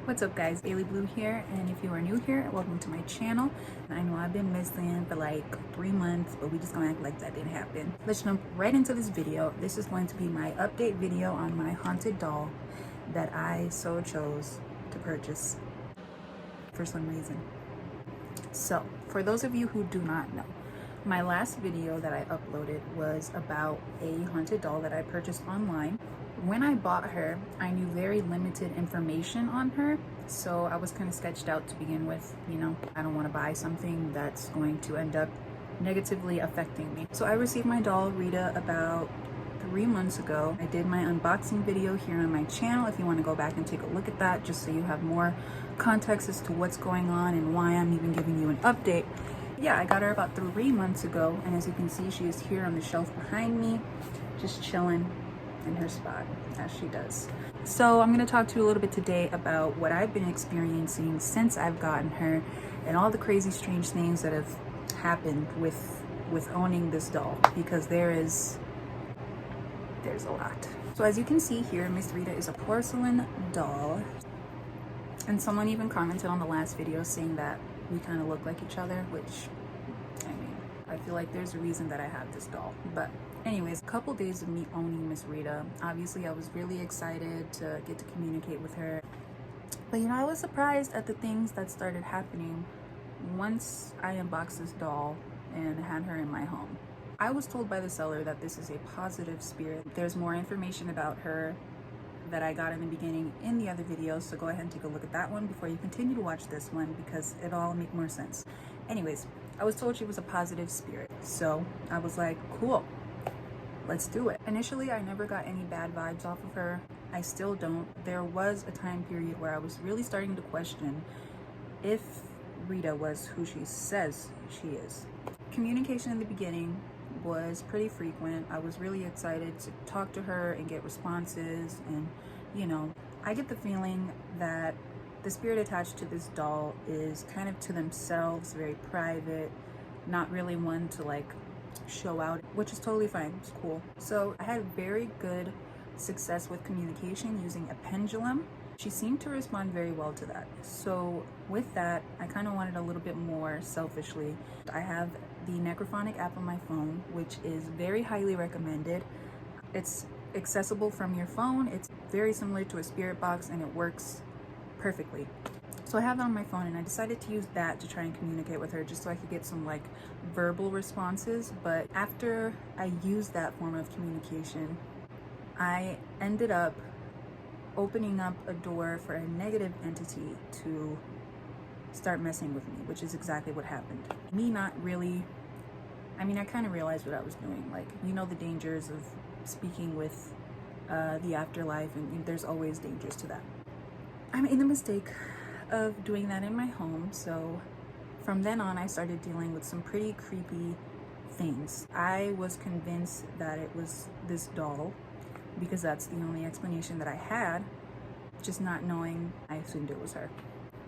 What's up guys, Bailey Blue here, and if you are new here, welcome to my channel. I know I've been missing for like 3 months, but we just gonna act like that didn't happen. Let's jump right into this video. This is going to be my update video on my haunted doll that I so chose to purchase for some reason. So for those of you who do not know, my last video that I uploaded was about a haunted doll that I purchased online. When I bought her, I knew very limited information on her, so I was kind of sketched out to begin with. You know, I don't want to buy something that's going to end up negatively affecting me. So I received my doll Rita about 3 months ago. I did my unboxing video here on my channel if you want to go back and take a look at that, just so you have more context as to what's going on and why I'm even giving you an update. Yeah, I got her about 3 months ago, and as you can see, she is here on the shelf behind me, just chilling in her spot as she does. So I'm going to talk to you a little bit today about what I've been experiencing since I've gotten her and all the crazy strange things that have happened with owning this doll, because there's a lot. So as you can see here, Miss Rita is a porcelain doll, and someone even commented on the last video saying that we kind of look like each other, which I mean, I feel like there's a reason that I have this doll. But anyways, a couple days of me owning Miss Rita, obviously I was really excited to get to communicate with her. But you know, I was surprised at the things that started happening once I unboxed this doll and had her in my home. I was told by the seller that this is a positive spirit. There's more information about her that I got in the beginning in the other videos, so go ahead and take a look at that one before you continue to watch this one, because it'll all make more sense. Anyways, I was told she was a positive spirit, so I was like, cool, let's do it. Initially, I never got any bad vibes off of her. I still don't. There was a time period where I was really starting to question if Rita was who she says she is. Communication in the beginning was pretty frequent. I was really excited to talk to her and get responses, and you know, I get the feeling that the spirit attached to this doll is kind of to themselves, very private, not really one to like show out, which is totally fine. It's cool. So I had very good success with communication using a pendulum. She seemed to respond very well to that. So with that, I kind of wanted a little bit more selfishly. I have the Necrophonic app on my phone, which is very highly recommended. It's accessible from your phone. It's very similar to a spirit box, and it works perfectly. So I have that on my phone, and I decided to use that to try and communicate with her, just so I could get some like verbal responses. But after I used that form of communication, I ended up opening up a door for a negative entity to start messing with me, which is exactly what happened. Me not really, I mean, I kind of realized what I was doing. Like, you know, the dangers of speaking with the afterlife, and there's always dangers to that. I made the mistake of doing that in my home, so from then on I started dealing with some pretty creepy things. I was convinced that it was this doll because that's the only explanation that I had, just not knowing. I assumed it was her.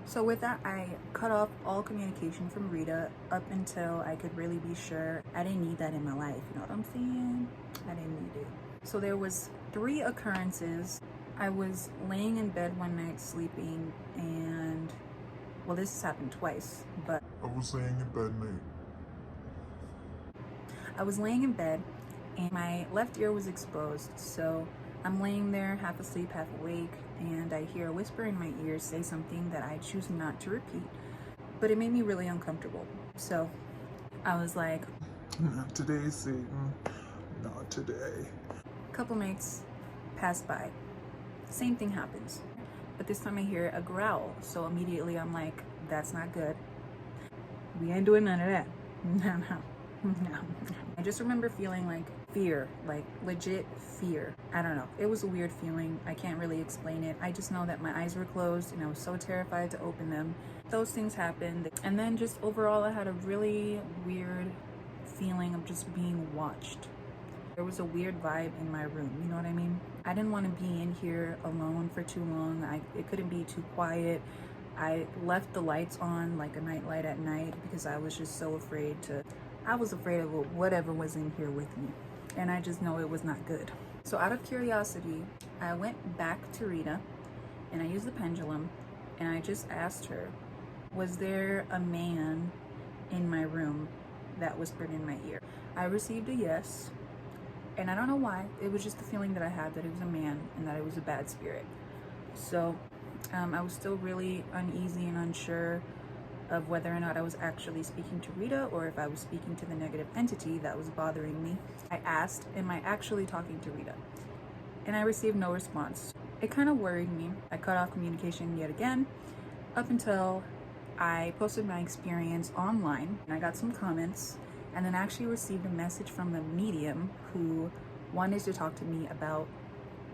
So with that, I cut off all communication from Rita up until I could really be sure. I didn't need that in my life, you know what I'm saying? I didn't need it. So there was 3 occurrences. I was laying in bed one night sleeping, and well, this has happened twice, but I was laying in bed, mate. I was laying in bed and my left ear was exposed. So I'm laying there half asleep, half awake, and I hear a whisper in my ear say something that I choose not to repeat, but it made me really uncomfortable. So I was like, Not today, Satan. Not today. a couple nights pass by. Same thing happens, but this time I hear a growl. So immediately I'm like, that's not good. We ain't doing none of that. No. I just remember feeling like fear, like legit fear. I don't know. It was a weird feeling. I can't really explain it. I just know that my eyes were closed and I was so terrified to open them. Those things happened. And then just overall, I had a really weird feeling of just being watched. There was a weird vibe in my room, you know what I mean? I didn't want to be in here alone for too long. It couldn't be too quiet. I left the lights on, like a night light at night, because I was just so afraid of whatever was in here with me. And I just know it was not good. So out of curiosity, I went back to Rita and I used the pendulum, And I just asked her, was there a man in my room that whispered in my ear? I received a yes, and I don't know why. It was just the feeling that I had that it was a man and that it was a bad spirit. So I was still really uneasy and unsure of whether or not I was actually speaking to Rita or if I was speaking to the negative entity that was bothering me. I asked, am I actually talking to Rita? And I received no response. It kind of worried me. I cut off communication yet again up until I posted my experience online, and I got some comments, and then actually received a message from a medium who wanted to talk to me about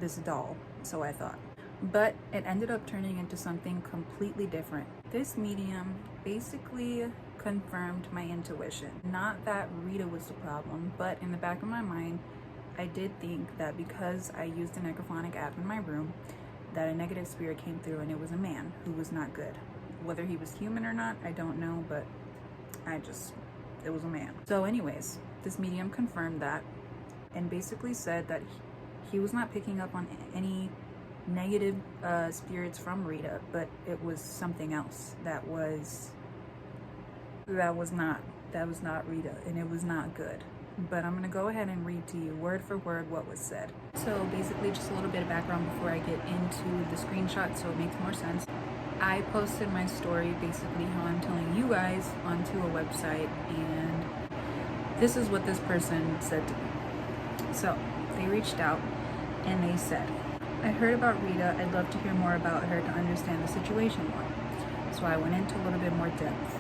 this doll, so I thought. But it ended up turning into something completely different. This medium basically confirmed my intuition. Not that Rita was the problem, but in the back of my mind, I did think that because I used the necrophonic app in my room, that a negative spirit came through and it was a man who was not good. Whether he was human or not, I don't know, but it was a man. So anyways, this medium confirmed that and basically said that he was not picking up on any negative spirits from Rita, but it was something else that was not Rita, and it was not good. But I'm gonna go ahead and read to you word for word what was said. So basically, just a little bit of background before I get into the screenshot so it makes more sense. I posted my story, basically how I'm telling you guys, onto a website, and this is what this person said to me. So they reached out and they said, I heard about Rita. I'd love to hear more about her to understand the situation more. So I went into a little bit more depth.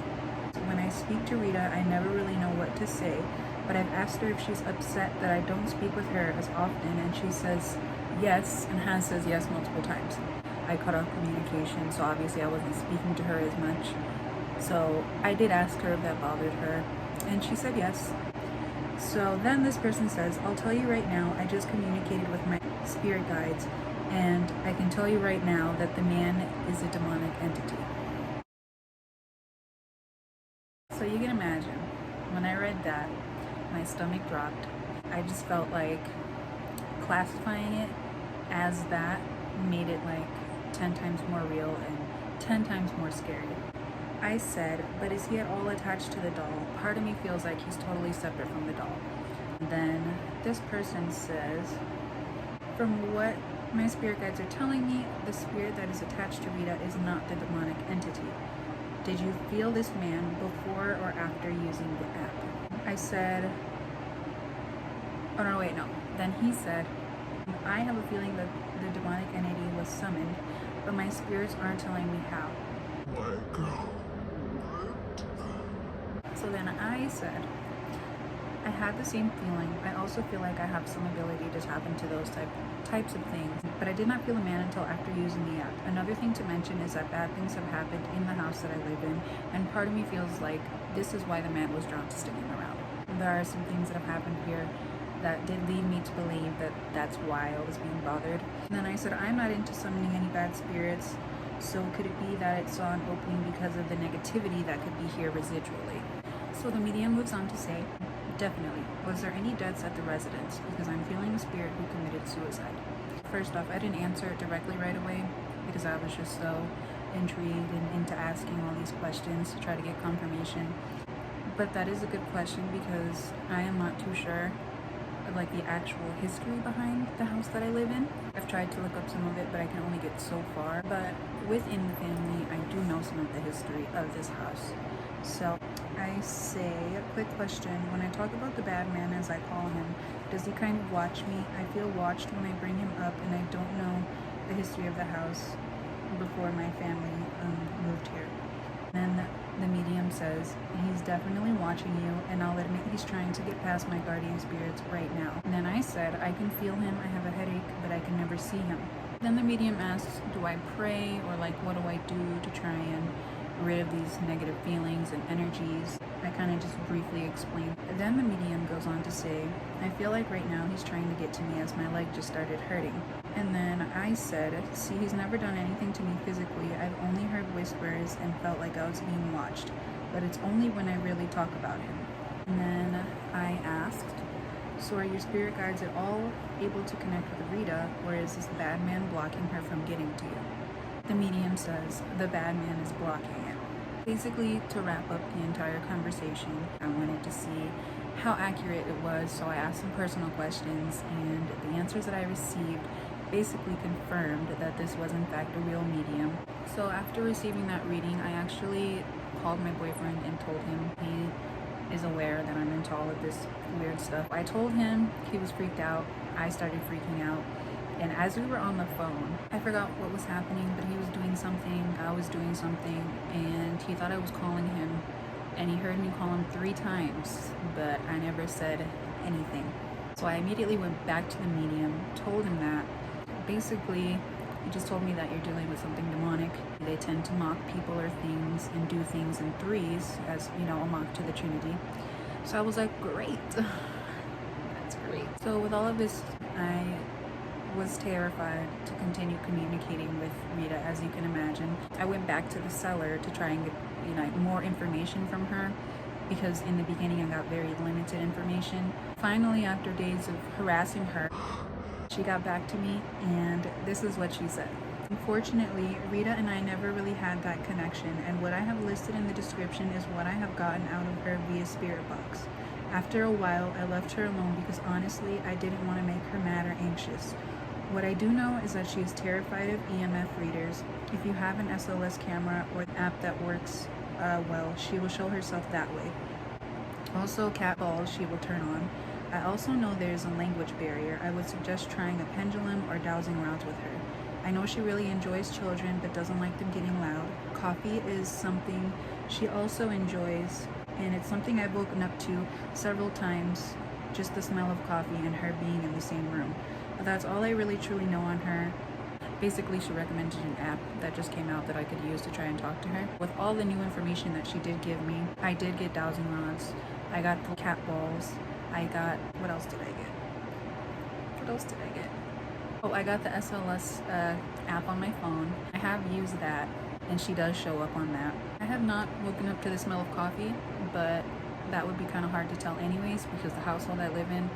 When I speak to Rita, I never really know what to say, but I've asked her if she's upset that I don't speak with her as often, and she says yes, and has says yes multiple times. I cut off communication, so obviously I wasn't speaking to her as much. So I did ask her if that bothered her, and she said yes. So then this person says, I'll tell you right now, I just communicated with my spirit guides, and I can tell you right now that the man is a demonic entity. So you can imagine, when I read that, my stomach dropped. I just felt like classifying it as that made it like 10 times more real and 10 times more scary. I said, but is he at all attached to the doll? Part of me feels like he's totally separate from the doll. And then this person says, from what my spirit guides are telling me, the spirit that is attached to Rita is not the demonic entity. Did you feel this man before or after using the app? I said, oh no, wait, no. Then he said, I have a feeling that the demonic entity was summoned, but my spirits aren't telling me how. My God. So then I said, I had the same feeling. I also feel like I have some ability to tap into those types of things, but I did not feel a man until after using the app. Another thing to mention is that bad things have happened in the house that I live in, and part of me feels like this is why the man was drawn to sticking around. There are some things that have happened here that did lead me to believe that that's why I was being bothered. And then I said, I'm not into summoning any bad spirits, so could it be that it saw an opening because of the negativity that could be here residually? So the medium moves on to say, definitely. Was there any deaths at the residence? Because I'm feeling a spirit who committed suicide. First off, I didn't answer it directly right away because I was just so intrigued and into asking all these questions to try to get confirmation. But that is a good question because I am not too sure of like the actual history behind the house that I live in. I've tried to look up some of it, but I can only get so far. But within the family, I do know some of the history of this house. So I say, a quick question, when I talk about the bad man as I call him, does he kind of watch me? I feel watched when I bring him up, and I don't know the history of the house before my family moved here. Then the medium says, he's definitely watching you, and I'll admit he's trying to get past my guardian spirits right now. And then I said, I can feel him, I have a headache, but I can never see him. Then the medium asks, do I pray, or like what do I do to try and rid of these negative feelings and energies? I kind of just briefly explained. Then the medium goes on to say, I feel like right now he's trying to get to me as my leg just started hurting. And then I said, see, he's never done anything to me physically. I've only heard whispers and felt like I was being watched, but it's only when I really talk about him. And then I asked, so are your spirit guides at all able to connect with Rita, or is this bad man blocking her from getting to you? The medium says the bad man is blocking it. Basically, to wrap up the entire conversation, I wanted to see how accurate it was, so I asked some personal questions, and the answers that I received basically confirmed that this was in fact a real medium. So after receiving that reading, I actually called my boyfriend and told him he is aware that I'm into all of this weird stuff. I told him, he was freaked out, I started freaking out, and as we were on the phone, I forgot what was happening, but he was doing something, I was doing something, and he thought I was calling him, and he heard me call him 3 times, but I never said anything. So I immediately went back to the medium, told him that. Basically, he just told me that you're dealing with something demonic. They tend to mock people or things and do things in threes, as you know, a mock to the Trinity. So I was like, great. That's great. So with all of this, I was terrified to continue communicating with Rita, as you can imagine. I went back to the seller to try and get, more information from her, because in the beginning I got very limited information. Finally, after days of harassing her, she got back to me, and this is what she said. Unfortunately, Rita and I never really had that connection, and what I have listed in the description is what I have gotten out of her via spirit box. After a while, I left her alone because honestly, I didn't want to make her mad or anxious. What I do know is that she is terrified of EMF readers. If you have an SLS camera or an app that works well, she will show herself that way. Also, cat balls she will turn on. I also know there is a language barrier. I would suggest trying a pendulum or dowsing rods with her. I know she really enjoys children but doesn't like them getting loud. Coffee is something she also enjoys, and it's something I've woken up to several times, just the smell of coffee and her being in the same room. But that's all I really truly know on her. Basically, she recommended an app that just came out that I could use to try and talk to her. With all the new information that she did give me, I did get dowsing rods. I got the cat balls. I got, what else did I get? Oh, I got the SLS app on my phone. I have used that, and she does show up on that. I have not woken up to the smell of coffee, but that would be kind of hard to tell anyways, because the household I live in,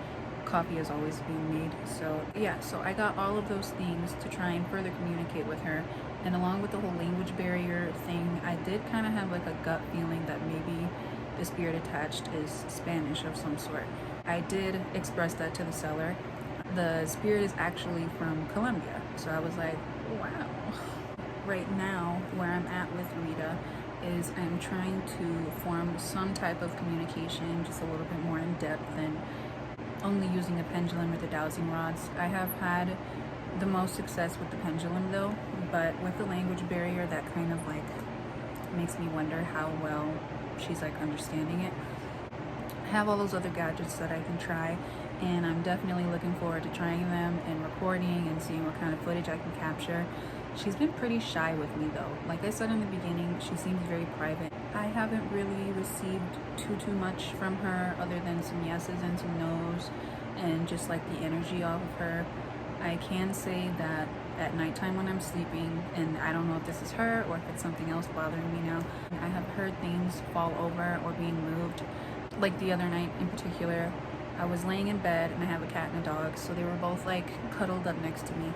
coffee is always being made. So yeah, so I got all of those things to try and further communicate with her. And along with the whole language barrier thing, I did kind of have like a gut feeling that maybe the spirit attached is Spanish of some sort. I did express that to the seller. The spirit is actually from Colombia. So I was like, wow. Right now, where I'm at with Rita is I'm trying to form some type of communication, just a little bit more in depth than only using a pendulum or the dowsing rods. I have had the most success with the pendulum though, but with the language barrier, that kind of like makes me wonder how well she's like understanding it. I have all those other gadgets that I can try, and I'm definitely looking forward to trying them and recording and seeing what kind of footage I can capture. She's been pretty shy with me though. Like I said in the beginning, she seems very private. I haven't really received too much from her other than some yeses and some nos and just like the energy off of her. I can say that at nighttime when I'm sleeping, and I don't know if this is her or if it's something else bothering me now, I have heard things fall over or being moved. Like the other night in particular, I was laying in bed and I have a cat and a dog, so they were both like cuddled up next to me.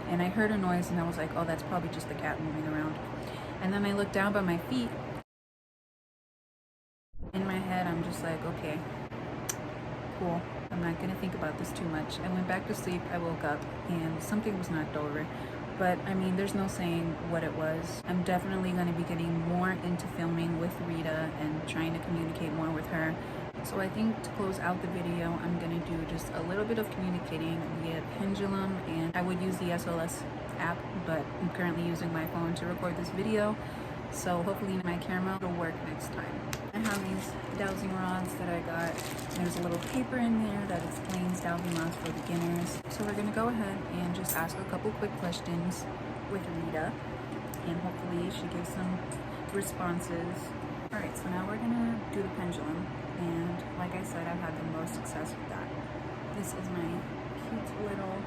And I heard a noise and I was like, oh, that's probably just the cat moving around. And then I looked down by my feet. In my head, I'm just like, okay, cool. I'm not going to think about this too much. I went back to sleep. I woke up and something was knocked over. But I mean, there's no saying what it was. I'm definitely going to be getting more into filming with Rita and trying to communicate more with her. So I think to close out the video, I'm going to do just a little bit of communicating via pendulum, and I would use the SLS app, but I'm currently using my phone to record this video. So hopefully my camera will work next time. I have these dowsing rods that I got. There's a little paper in there that explains dowsing rods for beginners. So we're going to go ahead and just ask a couple quick questions with Rita, and hopefully she gives some responses. Alright, so now we're going to do the pendulum, and like I said, I've had the most success with that. This is my cute little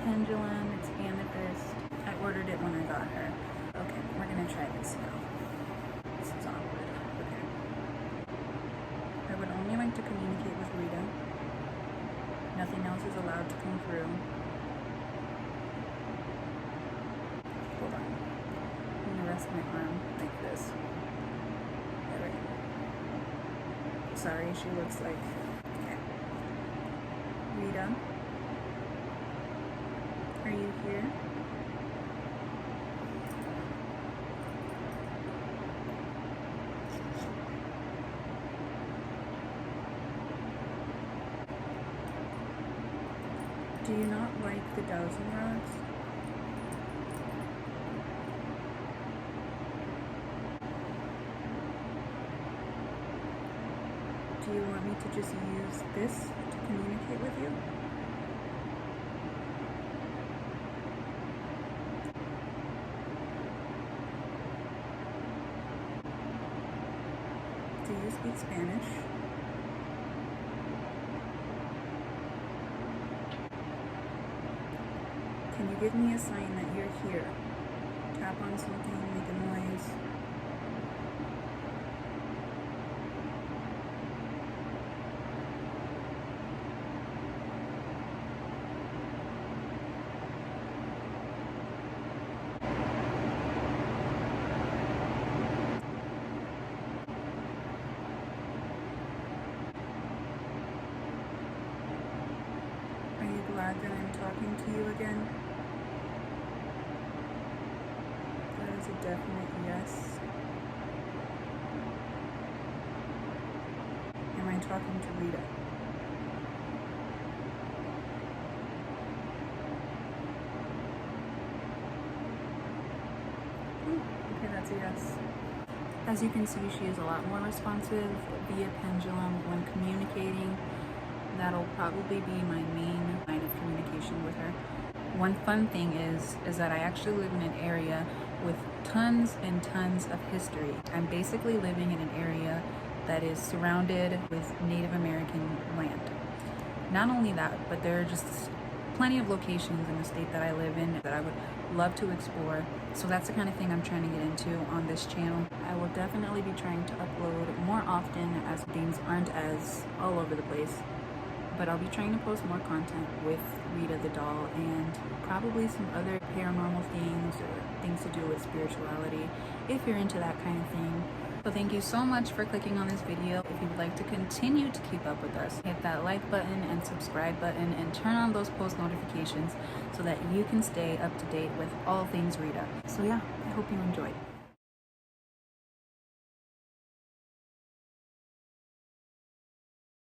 pendulum. It's amethyst. I ordered it when I got her. Okay, we're going to try this now. This is awkward. Okay. I would only like to communicate with Rita. Nothing else is allowed to come through. Hold on. sorry, she looks like. Yeah. Rita, are you here? Do you not like the dowsing rods? Do you want me to just use this to communicate with you? Do you speak Spanish? Can you give me a sign that you're here? Tap on something, make a noise. Are you glad that I'm talking to you again? That is a definite yes. Am I talking to Rita? Okay, that's a yes. As you can see, she is a lot more responsive via pendulum when communicating. That'll probably be my main line of communication with her. One fun thing is that I actually live in an area with tons and tons of history. I'm basically living in an area that is surrounded with Native American land. Not only that, but there are just plenty of locations in the state that I live in that I would love to explore. So that's the kind of thing I'm trying to get into on this channel. I will definitely be trying to upload more often as things aren't as all over the place. But I'll be trying to post more content with Rita the doll and probably some other paranormal things or things to do with spirituality if you're into that kind of thing. So thank you so much for clicking on this video. If you'd like to continue to keep up with us, hit that like button and subscribe button and turn on those post notifications so that you can stay up to date with all things Rita. So yeah, I hope you enjoyed.